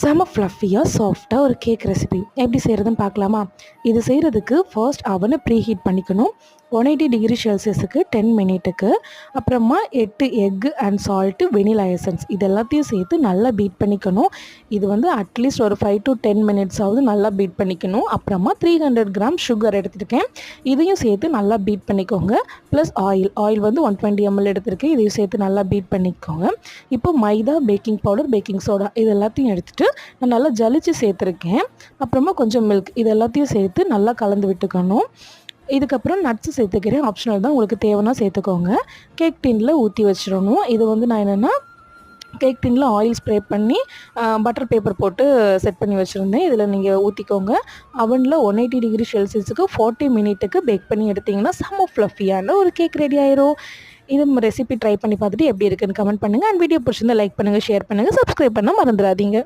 செம ஃப்ளஃபியாக சாஃப்டாக ஒரு கேக் ரெசிபி எப்படி செய்கிறதுன்னு பார்க்கலாமா? இது செய்கிறதுக்கு ஃபர்ஸ்ட் அவனை ப்ரீ ஹீட் பண்ணிக்கணும். 180 டிகிரி செல்சியஸுக்கு 10 மினிட்டுக்கு. அப்புறமா 8 egg and salt, vanilla essence இது எல்லாத்தையும் சேர்த்து நல்லா பீட் பண்ணிக்கணும். இது வந்து அட்லீஸ்ட் ஒரு 5 to 10 மினிட்ஸாவது நல்லா பீட் பண்ணிக்கணும். அப்புறமா 300 கிராம் சுகர் எடுத்துருக்கேன், இதையும் சேர்த்து நல்லா பீட் பண்ணிக்கோங்க. ப்ளஸ் ஆயில் வந்து 120 ml எடுத்துருக்கேன், இதையும் சேர்த்து நல்லா பீட் பண்ணிக்கோங்க. இப்போ மைதா, பேக்கிங் பவுடர், பேக்கிங் சோடா இது எல்லாத்தையும் எடுத்துகிட்டு நான் நல்லா ஜலிச்சு சேர்த்துருக்கேன். அப்புறமா கொஞ்சம் மில்க் இது எல்லாத்தையும் சேர்த்து நல்லா கலந்து விட்டுக்கணும். இதுக்கப்புறம் நட்ஸு சேர்த்துக்கிறேன், ஆப்ஷனல் தான், உங்களுக்கு தேவைன்னா சேர்த்துக்கோங்க. கேக் டின்னில் ஊற்றி வச்சிடணும். இது வந்து நான் என்னென்னா கேக் டின்னில் ஆயில் ஸ்ப்ரே பண்ணி பட்டர் பேப்பர் போட்டு செட் பண்ணி வச்சுருந்தேன். இதில் நீங்கள் ஊற்றிக்கோங்க. அவனில் 180 டிகிரி செல்சியஸுக்கு 40 மினிட்டுக்கு பேக் பண்ணி எடுத்திங்கன்னா செம்ம ஃப்ளஃபியான ஒரு கேக் ரெடி ஆயிரும். இது ரெசிபி ட்ரை பண்ணி பார்த்துட்டு எப்படி இருக்குன்னு கமெண்ட் பண்ணுங்கள். அண்ட் வீடியோ பிடிச்சிருந்தா லைக் பண்ணுங்கள், ஷேர் பண்ணுங்கள், சப்ஸ்கிரைப் பண்ண மறந்துடாதீங்க.